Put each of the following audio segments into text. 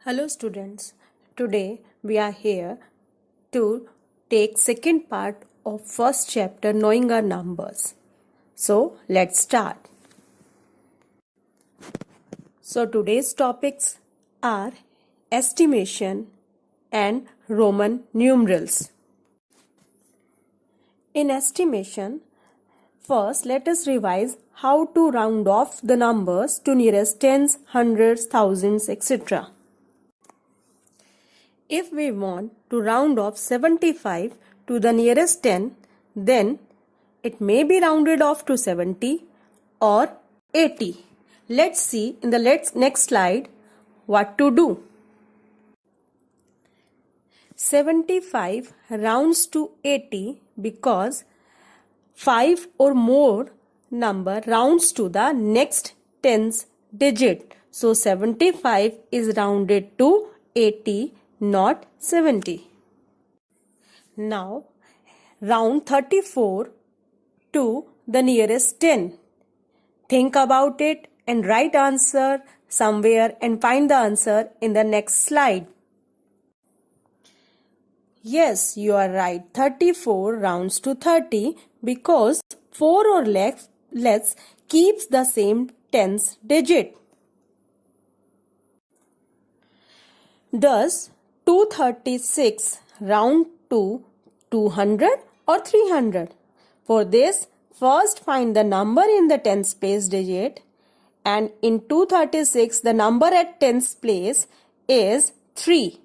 Hello students, today we are here to take second part of first chapter knowing our numbers. So let's start. So today's topics are estimation and Roman numerals. In estimation, first let us revise how to round off the numbers to nearest tens, hundreds, thousands, etc. If we want to round off 75 to the nearest 10, then it may be rounded off to 70 or 80. Let's see in the next slide what to do. 75 rounds to 80 because 5 or more number rounds to the next tens digit. So 75 is rounded to 80, not 70. Now round 34 to the nearest 10. Think about it and write answer somewhere and find the answer in the next slide. Yes, you are right. 34 rounds to 30 because 4 or less keeps the same tens digit. Does 236 round to 200 or 300? For this, first find the number in the tens place digit, and in 236 the number at tens place is 3.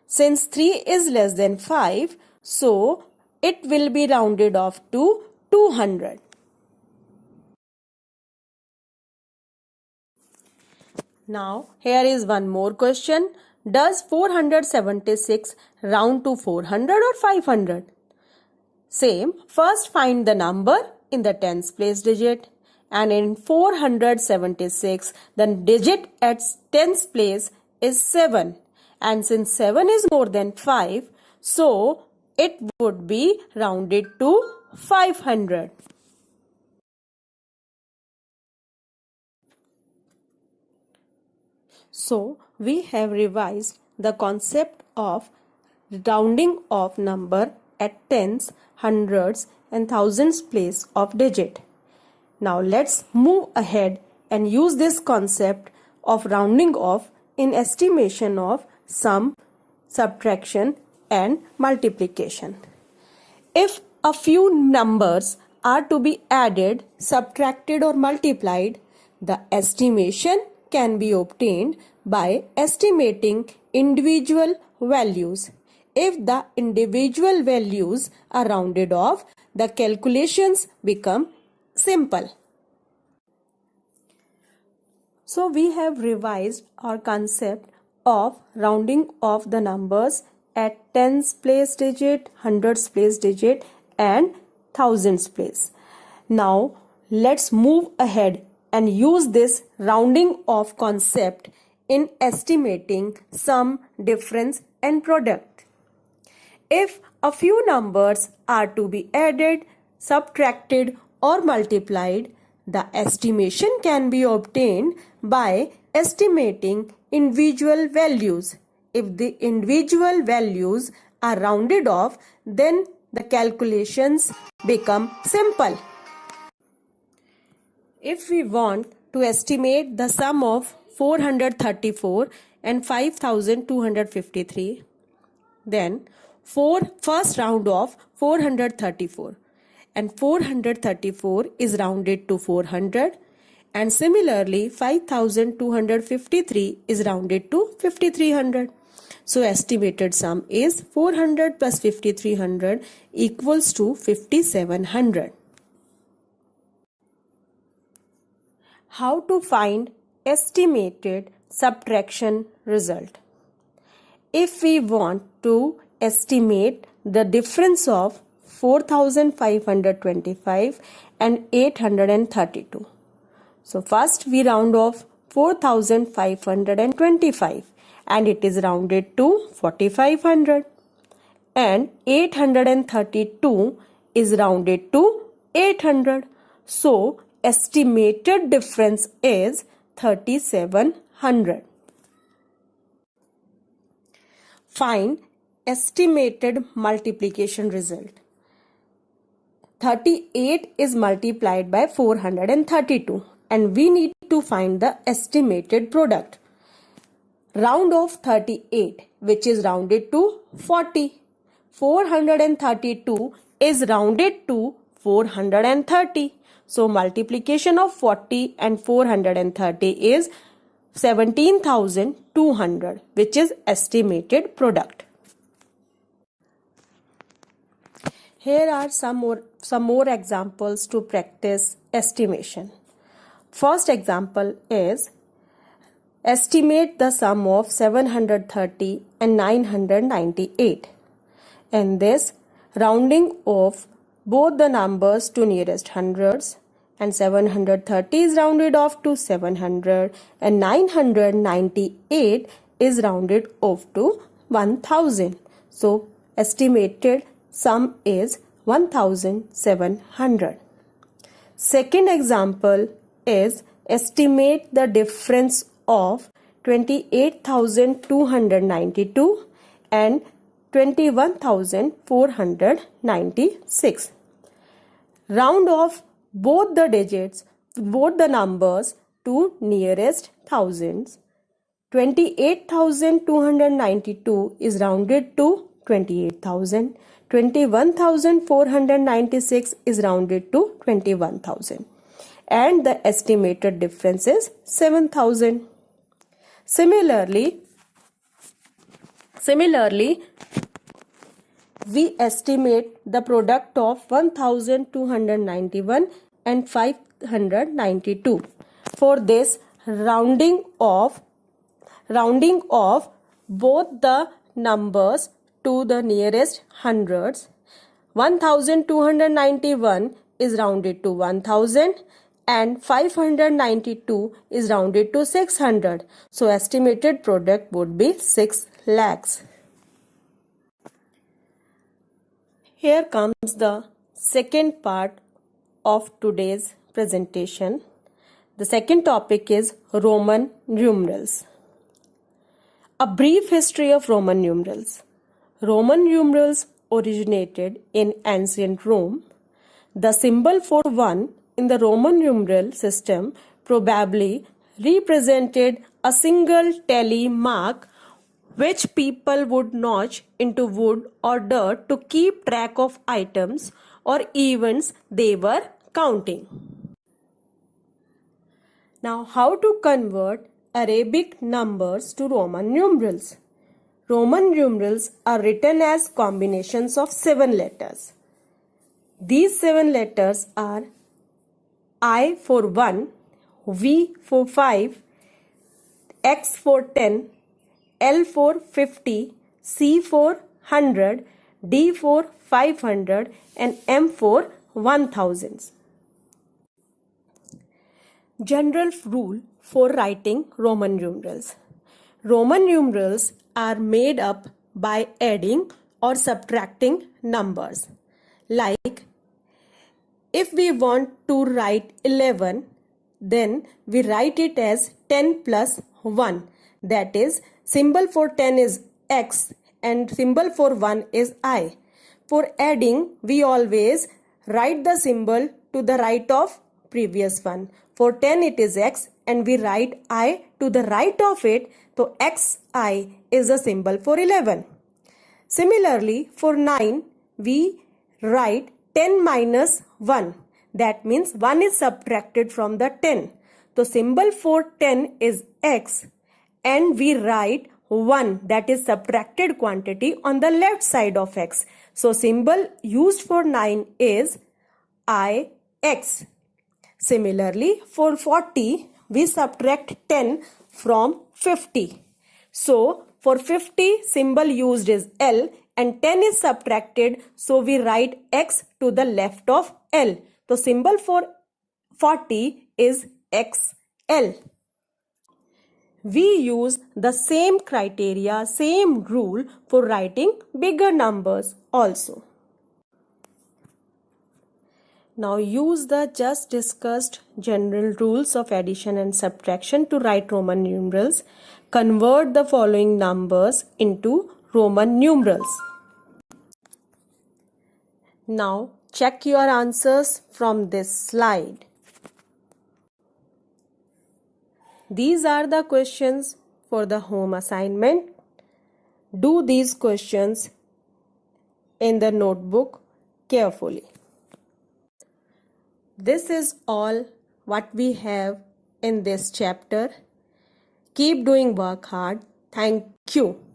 Since 3 is less than 5, so it will be rounded off to 200. Now here is one more question. Does 476 round to 400 or 500? Same, first find the number in the tens place digit, and in 476 the digit at tens place is 7, and since 7 is more than 5, so it would be rounded to 500. So we have revised the concept of rounding off number at tens, hundreds and thousands place of digit. Now let's move ahead and use this concept of rounding off in estimation of sum, subtraction and multiplication. If a few numbers are to be added, subtracted or multiplied, the estimation can be obtained by estimating individual values. If the individual values are rounded off, the calculations become simple. So we have revised our concept of rounding off the numbers at tens place digit, hundreds place digit and thousands place. Now let's move ahead and use this rounding off concept in estimating sum, difference and product. If a few numbers are to be added, subtracted or multiplied, the estimation can be obtained by estimating individual values. If the individual values are rounded off, then the calculations become simple. If we want to estimate the sum of 434 and 5253, then first round off 434, and 434 is rounded to 400, and similarly 5253 is rounded to 5300. So estimated sum is 400 plus 5300 equals to 5700. How to find estimated subtraction result? If we want to estimate the difference of 4525 and 832. So first we round off 4525 and it is rounded to 4500, and 832 is rounded to 800. So estimated difference is 3700. find estimated multiplication result. 38 is multiplied by 432 and we need to find the estimated product. Round off 38, which is rounded to 40. 432 is rounded to 430. So multiplication of 40 and 430 is 17,200, which is estimated product. Here are some more examples to practice estimation. First example is estimate the sum of 730 and 998. In this, rounding off both the numbers to nearest hundreds, and 730 is rounded off to 700 and 998 is rounded off to 1000. So estimated sum is 1700. Second example is estimate the difference of 28,292 and 21,496. Round off both the numbers to nearest thousands. 28,292 is rounded to 28,000. 21,496 is rounded to 21,000. And the estimated difference is 7,000. Similarly, we estimate the product of 1,291 and 592. For this, rounding off both the numbers to the nearest hundreds. 1,291 is rounded to 1,000 and 592 is rounded to 600. So estimated product would be 6 lakhs. Here comes the second part of today's presentation. The second topic is Roman numerals. A brief history of Roman numerals. Roman numerals originated in ancient Rome. The symbol for 1 in the Roman numeral system probably represented a single tally mark which people would notch into wood or dirt to keep track of items or events they were counting. Now, how to convert Arabic numbers to Roman numerals? Roman numerals are written as combinations of 7 letters. These 7 letters are I for 1, V for 5, X for 10, L for 50, C for 100, D for 500 and M for 1000. General rule for writing Roman numerals. Roman numerals are made up by adding or subtracting numbers. Like, if we want to write 11, then we write it as 10 plus 1. That is, symbol for 10 is X and symbol for 1 is I. For adding, we always write the symbol to the right of previous one. For 10 it is X and we write I to the right of it. So XI is the symbol for 11. Similarly, for 9, we write 10 minus 1. That means 1 is subtracted from the 10. The symbol for 10 is X and we write 1, that is subtracted quantity, on the left side of X. So symbol used for 9 is IX. Similarly, for 40, we subtract 10 from 50. So for 50, symbol used is L and 10 is subtracted, so we write X to the left of L. The symbol for 40 is XL. We use the same criteria, same rule for writing bigger numbers also. Now use the just discussed general rules of addition and subtraction to write Roman numerals. Convert the following numbers into Roman numerals. Now check your answers from this slide. These are the questions for the home assignment. Do these questions in the notebook carefully. This is all what we have in this chapter. Keep doing work hard. Thank you.